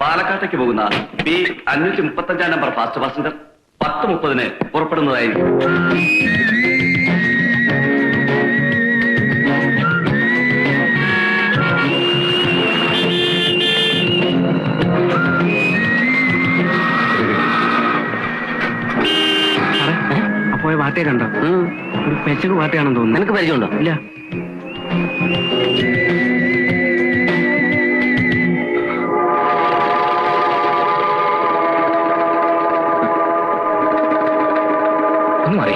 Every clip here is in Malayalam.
പാലക്കാട്ടേക്ക് പോകുന്ന ബി 535 നമ്പർ ഫാസ്റ്റ് പാസഞ്ചർ 10:30 പുറപ്പെടുന്നതായിരിക്കും. അപ്പോയ വാർത്തയെ കണ്ടോ? ഒരു പെച്ചക്ക് വാർത്തയാണെന്ന് തോന്നുന്നു. നിനക്ക് പരിചയമുണ്ടോ? ഇല്ല. ഒന്ന് മാറി.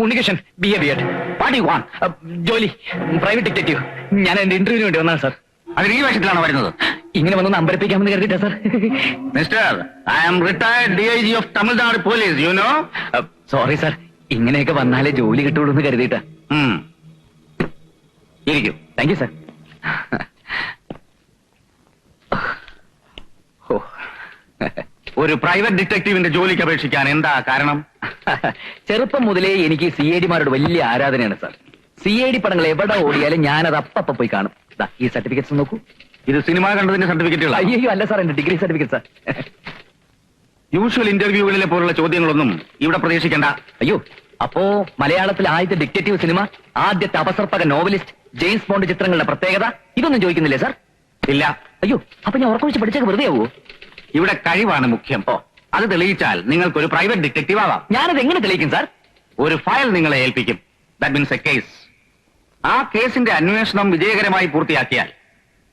Unnikrishnan BA B.Ed. What do you want? ജോലി പ്രൈവറ്റ് ഡിറ്റക്റ്റീവ്. ഞാൻ എന്റെ ഇന്റർവ്യൂവിന് വേണ്ടി വന്നാണ് സാർ. അതിന് ഈ വേഷത്തിലാണോ വരുന്നത്? ഇങ്ങനെ വന്നൊന്ന് അമ്പരപ്പിക്കാമെന്ന് കരുതിട്ടാ sir. Mister, I am retired DIG of Tamil Nadu police, you know. Sorry sir, ഇങ്ങനെയൊക്കെ വന്നാലേ ജോലി കിട്ടുള്ളൂ എന്ന് കരുതിട്ടാ. ഇരിക്കും. Thank you sir. ഒരു പ്രൈവറ്റ് ഡിറ്റക്റ്റീവിന്റെ ജോലിക്ക് അപേക്ഷിക്കാൻ എന്താ കാരണം? ചെറുപ്പം മുതലേ എനിക്ക് CID-മാരോട് വലിയ ആരാധനയാണ് സാർ. CID പടങ്ങൾ എവിടെ ഓടിയാലും ഞാനത് അപ്പ പോയി കാണും. ഈ സർട്ടിഫിക്കറ്റ്സ് നോക്കൂ. ഇത് സിനിമ കണ്ടതിന്റെ സർട്ടിഫിക്കറ്റുകൾ? അയ്യോ അല്ല സാർ, എന്റെ ഡിഗ്രി സർട്ടിഫിക്കറ്റ് സാർ. യൂഷ്വൽ ഇന്റർവ്യൂകളിലെ പോലുള്ള ചോദ്യങ്ങളൊന്നും ഇവിടെ പ്രതീക്ഷിക്കേണ്ട. അയ്യോ, അപ്പോ മലയാളത്തിൽ ആദ്യത്തെ ഡിറ്റക്റ്റീവ് സിനിമ, ആദ്യത്തെ അപസർപ്പക നോവലിസ്റ്റ്, ജെയിംസ് ബോണ്ട് ചിത്രങ്ങളുടെ പ്രത്യേകത, ഇതൊന്നും ചോദിക്കുന്നില്ലേ സാർ? ഇല്ല. അയ്യോ, അപ്പൊ ഞാൻ ഉറക്കൊഴിച്ച് പഠിച്ചൊക്കെ വെറുതെ ആവോ? ഇവിടെ കഴിവാണ് മുഖ്യം. അത് തെളിയിച്ചാൽ നിങ്ങൾക്കൊരു പ്രൈവറ്റ് ഡിറ്റക്റ്റീവ് ആവാം. ഞാനത് എങ്ങനെ തെളിയിക്കും സാർ? ഒരു ഫയൽ നിങ്ങളെ ഏൽപ്പിക്കും. That means a case. ആ കേസിന്റെ അന്വേഷണം വിജയകരമായി പൂർത്തിയാക്കിയാൽ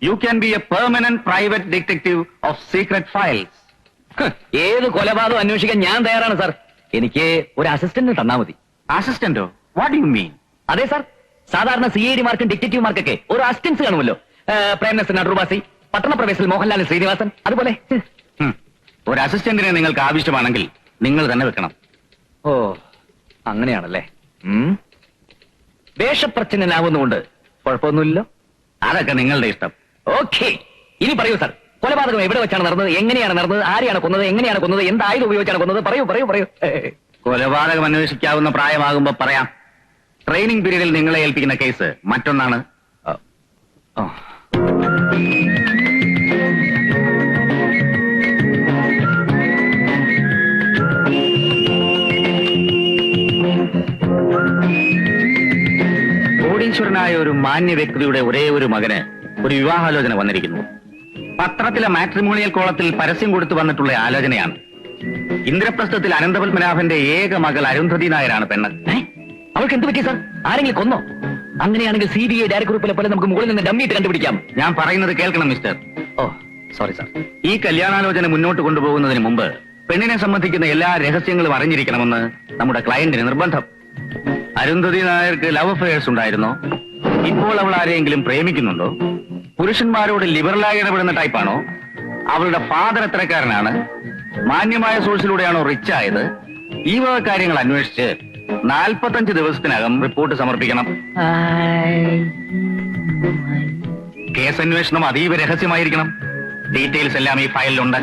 you can be a permanent private detective of secret files. ഏത് കൊലപാതകം അന്വേഷിക്കാൻ ഞാൻ തയ്യാറാണ് സാർ. എനിക്ക് ഒരു അസിസ്റ്റന്റ് തന്നാ മതി. അസിസ്റ്റന്റോ? What you mean? അതെ സാർ, സാധാരണ CID-മാർക്കും ഡിറ്റക്റ്റീവ്മാർക്കൊക്കെ ഒരു അസിസ്റ്റൻസ് കാണുമല്ലോ. പ്രേംനസൻ അടൂർവാസി, പട്ടണപ്രവേശിൽ മോഹൻലാൽ ശ്രീനിവാസൻ, അതുപോലെ. ഒരു അസിസ്റ്റന്റിനെ നിങ്ങൾക്ക് ആവശ്യമാണെങ്കിൽ നിങ്ങൾ തന്നെ വെക്കണം. ഓ, അങ്ങനെയാണല്ലേ. വേഷപ്രച്ഛന്നനാവുന്നുകൊണ്ട് കുഴപ്പമൊന്നുമില്ലല്ലോ. അതൊക്കെ നിങ്ങളുടെ ഇഷ്ടം. ഓക്കെ, ഇനി പറയൂ സാർ, കൊലപാതകം എവിടെ വെച്ചാണ് നടന്നത്, എങ്ങനെയാണ് നടന്നത്, ആരെയാണ് കൊന്നത്, എങ്ങനെയാണ് കൊന്നത്, എന്ത് ആയുധം ഉപയോഗിച്ചാണ് കൊന്നത്? പറയൂ പറയൂ പറയൂ. കൊലപാതകം അന്വേഷിക്കാവുന്ന പ്രായമാകുമ്പോ പറയാം. ട്രെയിനിങ് പീരീഡിൽ നിങ്ങളെ ഏൽപ്പിക്കുന്ന കേസ് മറ്റൊന്നാണ്. കോടീശ്വരനായ ഒരു മാന്യ വ്യക്തിയുടെ ഒരേ ഒരു മകന് ഒരു വിവാഹാലോചന വന്നിരിക്കുന്നു. പത്രത്തിലെ മാട്രിമോണിയൽ കോളത്തിൽ പരസ്യം കൊടുത്തു വന്നിട്ടുള്ള ആലോചനയാണ്. ഇന്ദ്രപ്രസ്ഥത്തിൽ അനന്തപത്മനാഭന്റെ ഏക മകൾ അരുന്ധതി നായരാണ് പെണ്ണ്. അവൾക്ക് എന്ത് പറ്റി സാർ? ആരെങ്കിലും കൊന്നോ? അങ്ങനെയാണെങ്കിൽ CBI ഡയറക്ടറുകളെ പോലെ നമുക്ക് മുകളിൽ നിന്ന് ഡമ്മിയിട്ട് കണ്ടുപിടിക്കാം. ഞാൻ പറയുന്നത് കേൾക്കണം മിസ്റ്റർ. ഓ സോറി സാർ. ഈ കല്യാണാലോചന മുന്നോട്ട് കൊണ്ടുപോകുന്നതിന് മുമ്പ് പെണ്ണിനെ സംബന്ധിക്കുന്ന എല്ലാ രഹസ്യങ്ങളും അറിഞ്ഞിരിക്കണമെന്ന് നമ്മുടെ ക്ലയന്റിന് നിർബന്ധം. അരുന്ധതി നായർക്ക് ലവ് അഫയേഴ്സ് ഉണ്ടായിരുന്നോ? ഇപ്പോൾ അവൾ ആരെയെങ്കിലും പ്രേമിക്കുന്നുണ്ടോ? പുരുഷന്മാരോട് ലിബറലായി ഇടപെടുന്ന ടൈപ്പാണോ? അവളുടെ ഫാദർ എത്രക്കാരനാണ്? മാന്യമായ സോഴ്സിലൂടെയാണോ റിച്ച് ആയത്? ഈ വക കാര്യങ്ങൾ അന്വേഷിച്ച് 45 ദിവസത്തിനകം റിപ്പോർട്ട് സമർപ്പിക്കണം. കേസ് അന്വേഷണം അതീവ രഹസ്യമായിരിക്കണം. ഡീറ്റെയിൽസ് എല്ലാം ഈ ഫയലിലുണ്ട്.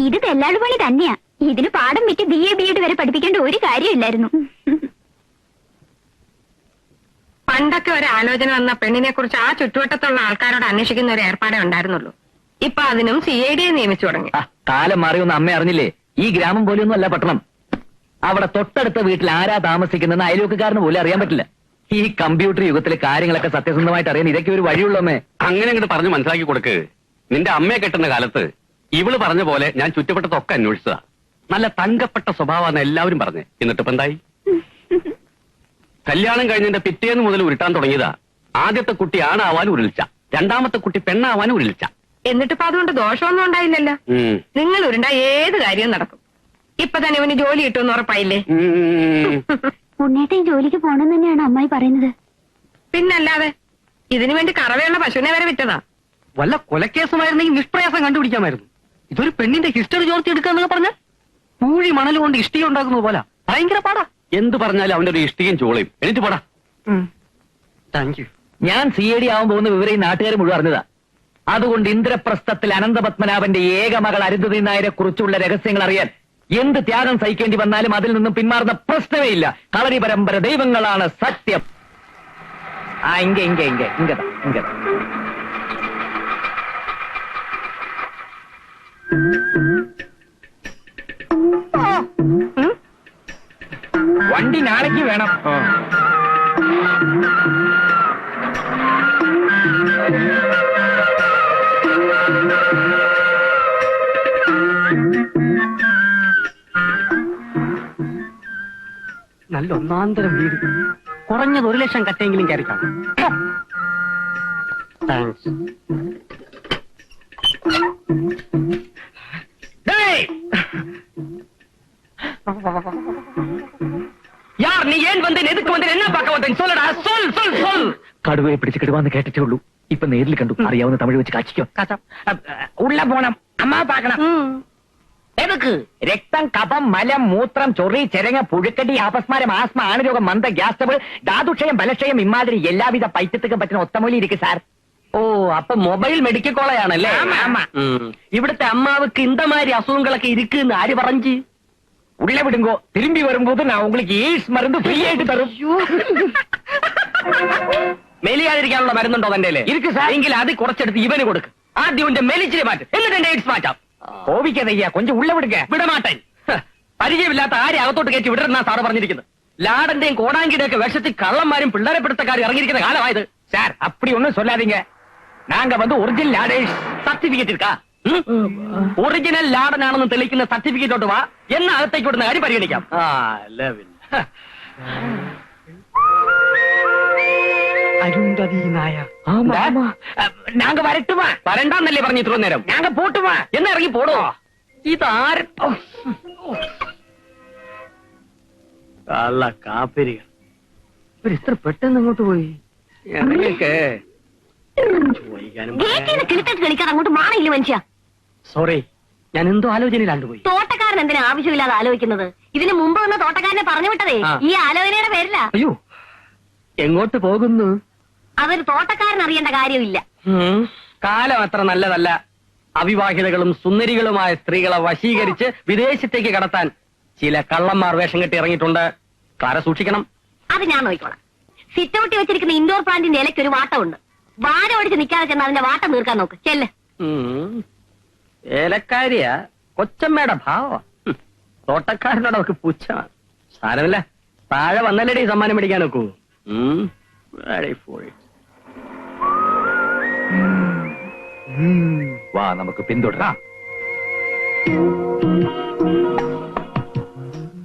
ഇത് തെല്ലാളു പണി തന്നെയാ. ഇതിന് പാഠം വിറ്റ് BA B.Ed വരെ പഠിപ്പിക്കേണ്ട ഒരു കാര്യമില്ലായിരുന്നു. പണ്ടൊക്കെ ഒരു ആലോചന വന്ന പെണ്ണിനെ കുറിച്ച് ആ ചുറ്റുവട്ടത്തുള്ള ആൾക്കാരോട് അന്വേഷിക്കുന്ന ഒരു ഏർപ്പാടേ ഉണ്ടായിരുന്നുള്ളൂ. ഇപ്പൊ അതിനും CID-യെ നിയമിച്ചു തുടങ്ങി. കാലം മാറിയൊന്നും അമ്മ അറിഞ്ഞില്ലേ? ഈ ഗ്രാമം പോലെയൊന്നും അല്ല പട്ടണം. അവിടെ തൊട്ടടുത്ത വീട്ടിൽ ആരാ താമസിക്കുന്ന അയൽവക്കാരന് പോലും അറിയാൻ പറ്റില്ല. ഈ കമ്പ്യൂട്ടർ യുഗത്തിലെ കാര്യങ്ങളൊക്കെ സത്യസന്ധമായിട്ട് അറിയാൻ ഇതൊക്കെ ഒരു വഴിയുള്ളൂ അമ്മേ. അങ്ങനെ അങ്ങോട്ട് പറഞ്ഞു മനസ്സിലാക്കി കൊടുക്ക്. നിന്റെ അമ്മയെ കെട്ടുന്ന കാലത്ത് ഇവള് പറഞ്ഞ പോലെ ഞാൻ ചുറ്റുവട്ടത്തൊക്കെ അന്വേഷിച്ചതാ. നല്ല തങ്കപ്പെട്ട സ്വഭാവമാണ് എല്ലാവരും പറഞ്ഞേ. എന്നിട്ടിപ്പോ എന്തായി? കല്യാണം കഴിഞ്ഞതിന്റെ പിറ്റേന്ന് മുതൽ ഉരുട്ടാൻ തുടങ്ങിയതാ. ആദ്യത്തെ കുട്ടി ആണാവാൻ ഉരുളിച്ച, രണ്ടാമത്തെ കുട്ടി പെണ്ണാവാൻ ഉരുളിച്ച. എന്നിട്ടിപ്പോ അതുകൊണ്ട് ദോഷമൊന്നും ഉണ്ടായില്ലല്ലോ. നിങ്ങൾ ഉരുണ്ട ഏത് കാര്യവും നടക്കും. ഇപ്പൊ തന്നെ ഇവന് ജോലി കിട്ടുമെന്ന് ഉറപ്പായില്ലേ? ഉണ്ണേട്ടൻ ജോലിക്ക് പോണെന്ന് തന്നെയാണ് അമ്മായി പറയുന്നത്. പിന്നല്ലാതെ ഇതിനു വേണ്ടി കറവയുള്ള പശുവിനെ വരെ വിറ്റതാ. വല്ല കൊലക്കേസുമായിരുന്നെങ്കിൽ നിഷ്പ്രയാസം കണ്ടുപിടിക്കാമായിരുന്നു. ഇതൊരു പെണ്ണിന്റെ ഹിസ്റ്ററി ചോർത്തി എടുക്കാന്നൊക്കെ പറഞ്ഞ പൂഴി മണൽ കൊണ്ട് ഇഷ്ടിക ഉണ്ടാക്കുന്നത് പോലെ ഭയങ്കര പാടാ. എന്ത് പറഞ്ഞാലും അവന്റെ ഒരു ഇഷ്ടികയും ചോളയും എനിക്ക് പോടാ. Thank you. ഞാൻ CID ആവാൻ പോകുന്ന വിവരം ഈ നാട്ടുകാർ മുഴുവൻ അറിഞ്ഞതാ. അതുകൊണ്ട് ഇന്ദ്രപ്രസ്ഥത്തിൽ അനന്തപത്മനാഭന്റെ ഏക മകൾ അരുന്ധതി നായരെ കുറിച്ചുള്ള രഹസ്യങ്ങൾ അറിയാൻ എന്ത് ത്യാഗം സഹിക്കേണ്ടി വന്നാലും അതിൽ നിന്നും പിന്മാറുന്ന പ്രശ്നമേ ഇല്ല. കളരി പരമ്പര ദൈവങ്ങളാണ് സത്യം. ഇങ്ങതാ വണ്ടി നാളേക്ക് വേണം. നല്ല ഒന്നാന്തരം വീട്. കുറഞ്ഞത് 1 ലക്ഷം കട്ടെങ്കിലും കയറി കാണും. താങ്ക്സ്. யார் நீ ஏன் வந்தேன் எதுக்கு வந்தேன் என்ன பார்க்க வந்தேன் சொல்லடா சொல் சொல் சொல். കടുവയെ പിടിച്ച് കിടുവാന്ന് കേട്ടിട്ടേ ഉള്ളൂ. ഇപ്പൊ നേരിൽ കണ്ടു. അറിയാവുന്ന തമിഴ് വെച്ച് കാച്ചിക്കോ. ഉള്ള പോണം അമ്മ പാക്കണം. എതുക്ക്? രക്തം, കഫം, മലം, മൂത്രം, ചൊറി, ചെരങ്ങ, പുഴുക്കടി, അപസ്മാരം, ആസ്മ, ആണരോഗം, മന്ദ, ഗ്യാസ് ട്രബിൾ, ധാതുക്ഷയം, ബലക്ഷയം, ഇമാതിരി എല്ലാവിധ പൈറ്റത്തുക്കും പറ്റുന്ന ഒത്തമൂലി ഇരിക്കും സാർ. ഓ, അപ്പൊ മൊബൈൽ മെഡിക്കൽ കോളേജാണല്ലേ? ഇവിടുത്തെ അമ്മാവക്ക് ഇന്തമാതിരി അസുഖങ്ങളൊക്കെ ഇരിക്കുന്ന ആര് പറഞ്ഞു? ഉള്ള വിടുങ്കോ തിരുമ്പി വരുമ്പോത് ഞാൻ உங்களுக்கு എയ്ഡ്സ് മരുന്ന് ഫ്രീ ആയിട്ട് തരും. മെലിയാതിരിക്കാനുള്ള മരുന്നുണ്ടോ തന്റെ? ഇരിക്കു സാർ. എങ്കിൽ അത് കുറച്ചെടുത്ത് ഇവന് കൊടുക്ക്. ആദ്യം ഇവന്റെ മെലിച്ചിരി മാറ്റും, എന്നിട്ട് എന്റെ എയ്ഡ്സ് മാറ്റാം. കോപിക്കതയ്യ കൊഞ്ചം ഉള്ള വിടുക. വിടമാട്ടൻ. പരിചയമില്ലാത്ത ആരെ അകത്തോട്ട് കയറ്റി വിടരുന്നാ സാറ് പറഞ്ഞിരിക്കുന്നത്. ലാടന്റെയും കോടാങ്കിയുടെ ഒക്കെ വേഷത്തിൽ കള്ളന്മാരും പിള്ളേരെ പിടുത്തക്കാരും ഇറങ്ങിയിരിക്കുന്ന കാലമായത്. സാർ அப்படி ஒண்ணும் சொல்லாதீங்க. நாங்க ஒரிஜினல் ലാഡേഴ്സ്. സർട്ടിഫിക്കറ്റ് എടുക്കാ. ഒറിജിനൽ ലാടനാണെന്ന് തെളിയിക്കുന്ന സർട്ടിഫിക്കറ്റോട്ട് വാ, എന്ന അകത്തേക്ക് വിടുന്ന കാര്യം പരിഗണിക്കാം. അരുന്ധതി നായർ. നാങ്ക വരട്ടുമാ. വരണ്ടാന്നല്ലേ പറഞ്ഞു ഇത്ര നേരം? നാങ്ക പോട്ടുമാ. എന്നാ ഇറങ്ങി പോടോ. ഇതാര് കാപ്പിരികൾ ഇത്ര പെട്ടെന്ന് അങ്ങോട്ട് പോയി. കിളിത്തട്ട് കളിക്കാൻ അങ്ങോട്ട് മാറിയില്ല മനുഷ്യ. സോറി, ഞാൻ എന്തോ ആലോചനയിലാണ്ട് പോയി. തോട്ടക്കാരൻ എന്തിനാ ആവശ്യമില്ലാതെ ആലോചിക്കുന്നത്? ഇതിന് മുമ്പ് വന്ന തോട്ടക്കാരനെ പറഞ്ഞു വിട്ടതേ ഈ ആലോചനയുടെ പേരില്ല. അയ്യോ, എങ്ങോട്ട് പോകുന്നു? അതൊരു തോട്ടക്കാരൻ അറിയേണ്ട കാര്യമില്ല. കാലം അത്ര നല്ലതല്ല. അവിവാഹിതകളും സുന്ദരികളുമായ സ്ത്രീകളെ വശീകരിച്ച് വിദേശത്തേക്ക് കടത്താൻ ചില കള്ളന്മാർ വേഷം കെട്ടി ഇറങ്ങിയിട്ടുണ്ട്. കാരെ സൂക്ഷിക്കണം. അത് ഞാൻ നോക്കിക്കോളാം. സിറ്റൗട്ടി വെച്ചിരിക്കുന്ന ഇൻഡോർ പ്ലാന്റിന്റെ ഇലയ്ക്ക് ഒരു വാട്ടമുണ്ട്. വാര ഓടിച്ച് നിൽക്കാതെ ചെന്ന് അതിന്റെ വാട്ടം തീർക്കാൻ നോക്ക്. ചെല്ല്. ഏലക്കാരിയാ കൊച്ചമ്മയുടെ ഭാവ. തോട്ടക്കാരനോട് അവർക്ക് പുച്ഛമാണ്. സാരമില്ല, താഴെ വന്നല്ലേടി സമ്മാനം മേടിക്കാൻ നോക്കൂ. വാ നമുക്ക് പിന്തുടരാം.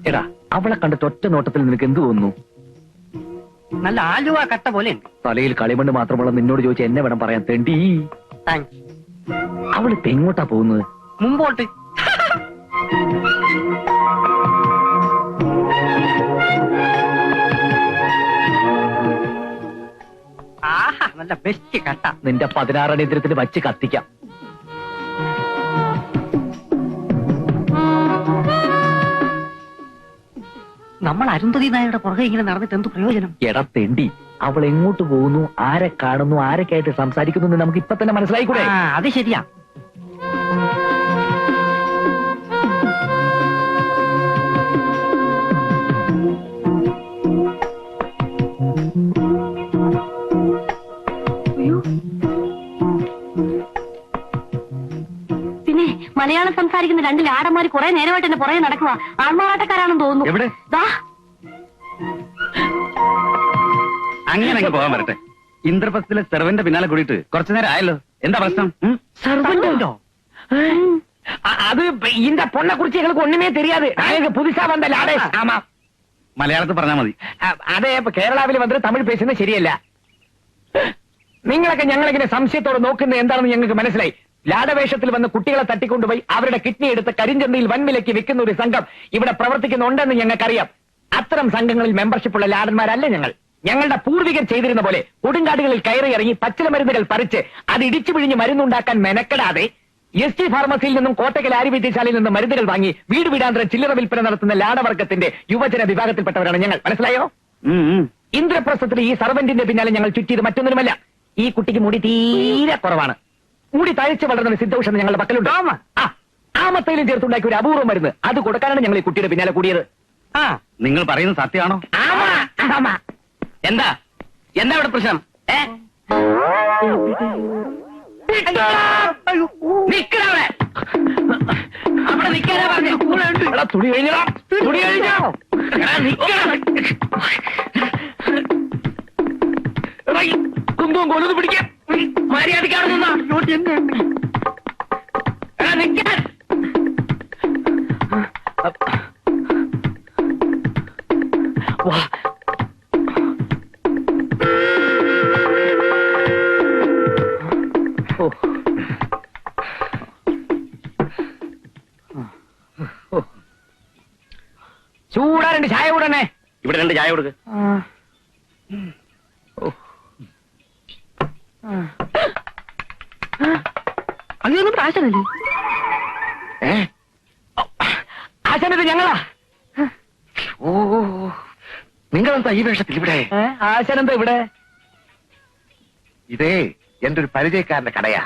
എടാ, അവളെ കണ്ടിട്ട് ഒറ്റ നോട്ടത്തിൽ നിനക്ക് എന്ത് തോന്നുന്നു? നല്ല ആലുവ കട്ട പോലെ ഉണ്ട്. തലയിൽ കളിമണ്ണ് മാത്രമുള്ള നിന്നോട് ചോദിച്ച എന്നെ വേണം പറയാൻ. തെണ്ടി. താങ്ക്സ്. അവള് എങ്ങോട്ടാ പോകുന്നത്? മുമ്പോട്ട്. ആഹാ, നല്ല ബെസ്റ്റ് കട്ട. നിന്റെ 16 അടിയന്തരത്തിന് വച്ച് കത്തിക്കാം. നമ്മൾ അരുന്ധതി നായരുടെ പുറകെ ഇങ്ങനെ നടന്നിട്ട് എന്ത് പ്രയോജനം? എടാ തെണ്ടി, അവൾ എങ്ങോട്ട് പോകുന്നു, ആരെ കാണുന്നു, ആരൊക്കെയായിട്ട് സംസാരിക്കുന്നു എന്ന് നമുക്ക് ഇപ്പൊ തന്നെ മനസ്സിലായിക്കൂടെ? അത് ശരിയാ. പിന്നെ മലയാളം സംസാരിക്കുന്ന 2 ലാടന്മാര് കുറെ നേരമായിട്ട് എന്നെ പുറകെ നടക്കുക. ആൾമാറാട്ടക്കാരാണെന്ന് തോന്നുന്നു. എവിടെ? ദാ. അങ്ങനെ അങ്ങ് പോകാൻ വരട്ടെ. ഇന്ദ്രപ്രസ്ഥത്തിലെ സെർവന്റെ പിന്നാലെ കൂടിയിട്ട് കുറച്ചു നേരം ആയല്ലോ. എന്താ പ്രശ്നം? സർവന്റോ? അത് இந்த பொண்ணை குறிச்சு எங்களுக்கு ஒண்ணுமே தெரியாது. நாங்க புதுசா வந்த லாடேஸ். ஆமா, മലയാളത്തിൽ പറഞ്ഞാൽ മതി. അതെ, ഇപ്പൊ കേരളാവിൽ വന്നിട്ട് തമിഴ് പേശുന്നത് ശരിയല്ല. നിങ്ങളൊക്കെ ഞങ്ങളിങ്ങനെ സംശയത്തോടെ നോക്കുന്നത് എന്താണെന്ന് ഞങ്ങൾക്ക് മനസ്സിലായി. ലാടവേഷത്തിൽ വന്ന് കുട്ടികളെ തട്ടിക്കൊണ്ടുപോയി അവരുടെ കിഡ്നി എടുത്ത് കരിഞ്ചന്തയിൽ വൻവിലയ്ക്ക് വിൽക്കുന്ന ഒരു സംഘം ഇവിടെ പ്രവർത്തിക്കുന്നുണ്ടെന്ന് ഞങ്ങൾക്കറിയാം. അത്തരം സംഘങ്ങളിൽ മെമ്പർഷിപ്പ് ഉള്ള ലാടന്മാരല്ല ഞങ്ങൾ. ഞങ്ങളുടെ പൂർവികർ ചെയ്തിരുന്ന പോലെ കൊടുങ്കാടുകളിൽ കയറി ഇറങ്ങി പച്ചില മരുന്നുകൾ പറിച്ച് അത് ഇടിച്ചു പിഴിഞ്ഞ് മരുന്നുണ്ടാക്കാൻ മെനക്കെടാതെ എസ് ടി ഫാർമസിയിൽ നിന്നും കോട്ടക്കൽ ആര്യവൈദ്യശാലയിൽ നിന്നും മരുന്നുകൾ വാങ്ങി വീട് വീടാന്തര ചില്ലറ വിൽപ്പന നടത്തുന്ന ലാടവർഗത്തിന്റെ യുവജന വിഭാഗത്തിൽപ്പെട്ടവരാണ് ഞങ്ങൾ. മനസ്സിലായോ? ഇന്ദ്രപ്രസ്ഥത്തിൽ ഈ സർവന്റിന്റെ പിന്നാലെ ഞങ്ങൾ ചുറ്റിയത് മറ്റൊന്നിനുമല്ല. ഈ കുട്ടിക്ക് മുടി തീരെ കുറവാണ്. മുടി തഴച്ച് വളർന്ന സിദ്ധൌഷധം ഞങ്ങളുടെ പക്കലുണ്ട്. ആമത്തയിലും ചേർത്തുണ്ടാക്കിയ ഒരു അപൂർവം മരുന്ന് അത് കൊടുക്കാനാണ് ഞങ്ങൾ ഈ കുട്ടിയുടെ പിന്നാലെ കൂടിയത്. നിങ്ങൾ പറയുന്നത് സത്യമാണോ? എന്താ എന്താ ഇവിടെ പ്രശ്നം? നിക്കണവിടെ അവിടെ നിക്കാനാ പറഞ്ഞു. തുണി കഴിഞ്ഞോ? തുണി കഴിഞ്ഞോ? കുന്തവും കൊലത് പിടിക്കാം. മര്യാദക്കാണ് നിന്നാ നിക്കാൻ. വാ. ചൂടാ 2 ചായ കൂടണേ. ഇവിടെ 2 ചായ കൊടുക്ക്. അങ്ങനെയൊന്നും പ്രാശനല്ലേ? ആശാനത് ഞങ്ങളാ. ഓ, നിങ്ങളെന്താ ഈ വേഷത്തിൽ ഇവിടെ? ആശാനെന്താ ഇവിടെ? ഇതേ എന്റെ ഒരു പരിചയക്കാരന്റെ കടയാ.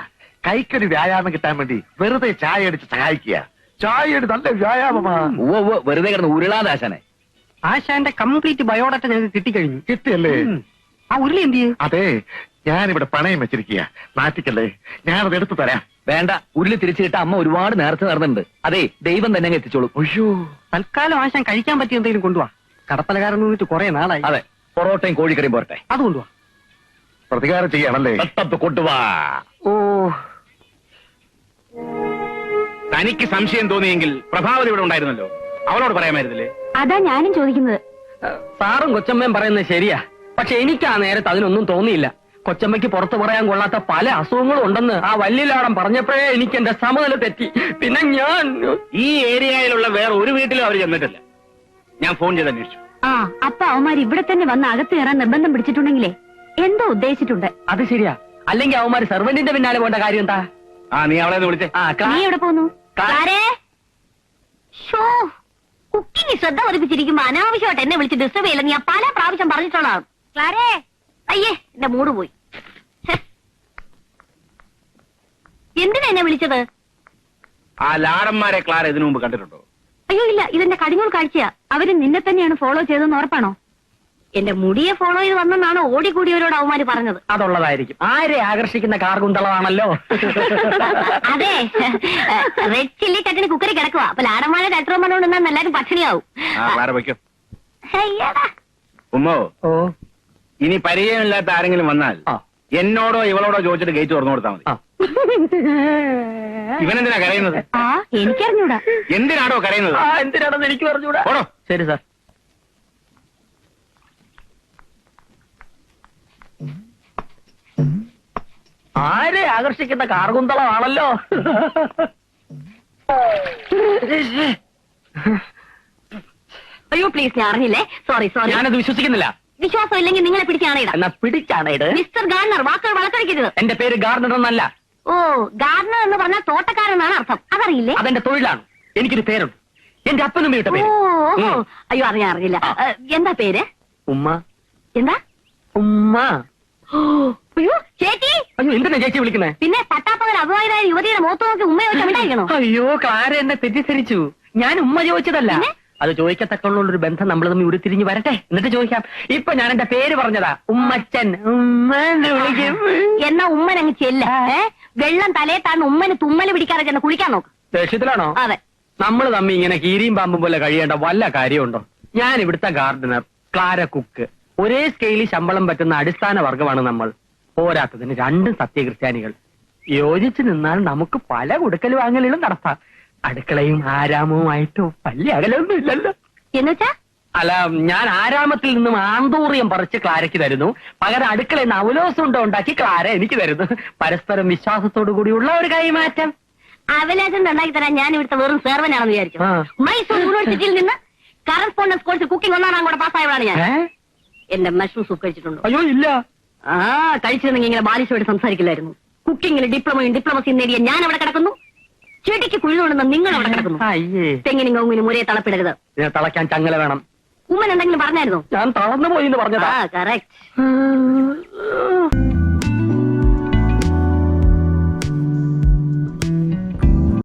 കൈക്കൊരു വ്യായാമം കിട്ടാൻ വേണ്ടി വെറുതെ ചായ അടിച്ച് സഹായിക്കുക. ചായയുടെ നല്ല വ്യായാമമാ. വെറുതെ കിടന്ന് ഉരുളാതെ ആശാനെ. ആശാന്റെ കംപ്ലീറ്റ് ബയോഡാറ്റ ഞങ്ങൾക്ക് കിട്ടിക്കഴിഞ്ഞു. കിട്ടിയല്ലേ? ആ ഉരുളി എന്ത് ചെയ്യും? അതെ, ഞാനിവിടെ പണയം വെച്ചിരിക്കുക. നാട്ടിക്കല്ലേ, ഞാനത് എടുത്തു തരാം. വേണ്ട, ഉരുളി തിരിച്ചു കിട്ടാൻ അമ്മ ഒരുപാട് നേരത്തെ നടന്നിട്ടുണ്ട്. അതെ, ദൈവം തന്നെ അങ്ങ് എത്തിച്ചോളൂ. അയ്യോ, തൽക്കാലം ആശാൻ കഴിക്കാൻ പറ്റിയ എന്തെങ്കിലും കൊണ്ടുപോവാ. കടപ്പലകാരൻ നിന്നിട്ട് കുറെ നാളായി. അതെ, പൊറോട്ടയും കോഴിക്കറിയും പോരട്ടെ. അത് കൊണ്ടുപോവാ. പ്രതികാരം ചെയ്യാണല്ലേ? കൊണ്ടുവാ. ഓ, തനിക്ക് സംശയം തോന്നിയെങ്കിൽ പ്രഭാവതി ഇവിടെ ഉണ്ടായിരുന്നല്ലോ, അവളോട് പറയാമായിരുന്നില്ലേ? അതാ ഞാനും ചോദിക്കുന്നത്. സാറും കൊച്ചമ്മയും പറയുന്നത് ശരിയാ. പക്ഷെ എനിക്ക് ആ നേരത്ത് അതിനൊന്നും തോന്നിയില്ല. കൊച്ചമ്മയ്ക്ക് പുറത്തു പറയാൻ കൊള്ളാത്ത പല അസുഖങ്ങളും ഉണ്ടെന്ന് ആ വല്യലാടം പറഞ്ഞപ്പോഴേ എനിക്ക് എന്റെ സമനില തെറ്റി. പിന്നെ ഞാൻ ഈ ഏരിയയിലുള്ള വേറെ ഒരു വീട്ടിലും അവർ ചെന്നിട്ടില്ല. ഞാൻ ഫോൺ ചെയ്ത് അന്വേഷിച്ചു. ആ, അപ്പൊ അവന്മാർ ഇവിടെ തന്നെ വന്ന് അകത്ത് കയറാൻ നിർബന്ധം പിടിച്ചിട്ടുണ്ടെങ്കിലേ എന്തോ ഉദ്ദേശിച്ചിട്ടുണ്ട്. അത് ശരിയാ. അല്ലെങ്കിൽ അവന്മാര് സെർവന്റിന്റെ പിന്നാലെ പോകേണ്ട കാര്യം എന്താ? നീ അവളെ ഒന്ന് വിളിച്ചേ. നീ എവിടെ പോന്നു? കുക്കിംഗ് ശ്രദ്ധ പതിപ്പിച്ചിരിക്കുമ്പോ അനാവശ്യമായിട്ട് എന്നെ വിളിച്ച് ഡിസ്റ്റർബ് ചെയ്യില്ലെന്ന് ഞാൻ പല പ്രാവശ്യം പറഞ്ഞിട്ടുള്ളതാണ്. ക്ലാരേ, അയ്യേ, എന്റെ മൂഡ് പോയി. എന്തിനാ എന്നെ വിളിച്ചത്? ആ ലാടന്മാരെ ക്ലാര ഇതിനു മുമ്പ് കണ്ടിട്ടുണ്ടോ? അയ്യോ ഇല്ല, ഇതെന്റെ കടിഞ്ഞൂൽ കാഴ്ചയാ. അവര് നിന്നെ തന്നെയാണ് ഫോളോ ചെയ്തെന്ന് ഉറപ്പാണോ? എന്റെ മുടിയെ ഫോളോ ചെയ്ത് വന്നെന്നാണ് ഓടിക്കൂടിയവരോട് അവന്മാര് പറഞ്ഞത്. അതുള്ളതായിരിക്കും. ആരെ ആകർഷിക്കുന്ന കാർഗുന്തളമാണല്ലോ. അതെ, റെഡ് ചില്ലി ചട്ടിന് കുക്കറി കിടക്കുക. അപ്പൊ ലാടന്മാരെ ഡാക്ടർ പറഞ്ഞുകൊണ്ടിരുന്നാൽ എല്ലാരും പട്ടിണിയാവും. ക്ലാര വയ്ക്കും. അയ്യടാ. ഉമ്മോ, ഓ, ഇനി പരിചയമില്ലാത്ത ആരെങ്കിലും വന്നാൽ എന്നോടോ ഇവളോടോ ചോദിച്ചിട്ട് ഗേറ്റ് തുറന്നു കൊടുത്താൽ മതി. ഇവനെന്തിനാ കരയുന്നത്? ആ, എനിക്കറിഞ്ഞൂടാ. എന്തിനാടോ കരയുന്നത്? എന്തിനാണെന്ന് എനിക്ക് പറഞ്ഞൂടാ. ഓടോ. ശരി സാർ. ആരെ ആകർഷിക്കുന്ന കാർഗുന്തളമാണല്ലോ. അയ്യോ പ്ലീസ്, ഞാൻ അറിഞ്ഞില്ലേ. Sorry sorry. ഞാനത് വിശ്വസിക്കുന്നില്ല. വിശ്വാസം ഇല്ലെങ്കിൽ നിങ്ങളെ പിടിച്ചാണേടാ. എന്നാ പിടിച്ചാണേട്. മിസ്റ്റർ ഗാർണർ, വാക്കുകൾ വളർത്തടിക്കരുത്. എന്റെ പേര് ഗാർഡനർ എന്നല്ല. ഓ, ഗാർണർ എന്ന് പറഞ്ഞാൽ തോട്ടക്കാരെന്നാണ് അർത്ഥം. അതറിയില്ലേ? അതെന്റെ തൊഴിലാണ്. എനിക്കൊരു പേരുണ്ട്. എന്റെ അപ്പനും വീട്ട പേര്. ഓ, അയ്യോ അറിഞ്ഞില്ല. എന്താ പേര്? ഉമ്മ. എന്താ? ഉമ്മ. അയ്യോ ചേച്ചി. അയ്യോ, എന്തിനാ ചേച്ചി വിളിക്കുന്നേ? പിന്നെ പട്ടാപ്പകൽ അഭിമാനായ യുവതിയുടെ മുഖത്ത് നോക്കി ഉമ്മ ചോദിച്ചാണോ? അയ്യോ, ക്ലാര എന്നെ തെറ്റിദ്ധരിച്ചു. ഞാൻ ഉമ്മ ചോദിച്ചതല്ല. അത് ചോദിക്കത്തക്കുള്ളൊരു ബന്ധം നമ്മൾ തമ്മിൽ ഉരുത്തിരിഞ്ഞ് വരട്ടെ, എന്നിട്ട് ചോദിക്കാം. ഇപ്പൊ ഞാൻ എന്റെ പേര് പറഞ്ഞതാ, ഉമ്മച്ചൻ. ഉമ്മ വിളിക്കും. എന്നാ ഉമ്മൻ അങ്ങ് ചെല്ല. വെള്ളം തലയെ താഴ്ന്ന് ഉമ്മന് തുമ്മല് പിടിക്കാതെ ചെന്ന് കുളിക്കാൻ നോക്ക്. ദേഷ്യത്തിലാണോ? അതെ. നമ്മൾ തമ്മിൽ ഇങ്ങനെ കീരിയും പാമ്പും പോലെ കഴിയേണ്ട വല്ല കാര്യമുണ്ടോ? ഞാൻ ഇവിടുത്തെ ഗാർഡനർ, ക്ലാര കുക്ക്. ഒരേ സ്കെയിലിൽ ശമ്പളം പറ്റുന്ന അടിസ്ഥാന വർഗമാണ് നമ്മൾ. പോരാത്തതിന് 2 സത്യക്രിസ്ത്യാനികൾ. യോജിച്ചു നിന്നാൽ നമുക്ക് പല കൊടുക്കൽ വാങ്ങലുകളും നടത്താം. അടുക്കളയും ആരാമവുമായിട്ട് വലിയ അകലൊന്നും ഇല്ലല്ലോ. എന്നുവെച്ചാ? അല്ല, ഞാൻ ആരാമത്തിൽ നിന്നും ആന്തൂറിയം പറിച്ച് ക്ലാരയ്ക്ക് തരുന്നു. പകരം അടുക്കളയിൽ നിന്ന് അവലോസുണ്ട ഉണ്ടാക്കി ക്ലാര എനിക്ക് തരുന്നു. പരസ്പരം വിശ്വാസത്തോടു കൂടിയുള്ള ഒരു കൈമാറ്റം. അവലാശം ഉണ്ടാക്കി തരാൻ ഞാൻ ഇവിടുത്തെ വെറും സെർവനാണെന്ന് വിചാരിച്ചു. മൈസൂർ യൂണിവേഴ്സിറ്റിയിൽ നിന്ന് കറസ്പോണ്ടൻസ് കോഴ്സ് കുക്കിംഗ് ഒന്നാം കൂടെ പാസ്സായവളാണ് ഞാൻ. എന്റെ മഷ്റൂം സൂപ്പ് കഴിച്ചിട്ടുണ്ടോ? അയ്യോ ഇല്ല. ആ കഴിച്ചിരുന്നെങ്കിൽ ഇങ്ങനെ ബാലിശോട് സംസാരിക്കില്ലായിരുന്നു. കുക്കിംഗിൽ ഡിപ്ലോമയും ഡിപ്ലോമസിയും നേടിയ ഞാൻ അവിടെ കിടക്കുന്നു, ചെടിക്ക് കുഴിതുകൊണ്ടെന്ന് നിങ്ങൾ അവിടെ കിടക്കുന്നു. അയ്യേ, തെങ്ങിനും കവുങ്ങിനും ഒരേ തളപ്പിടരുത്. ഇതിനെ തളയ്ക്കാൻ ചങ്ങല വേണം. ഉമ്മൻ എന്തെങ്കിലും പറഞ്ഞായിരുന്നോ? ഞാൻ തളർന്നു പോയി എന്ന് പറഞ്ഞതാ. കറക്റ്റ്.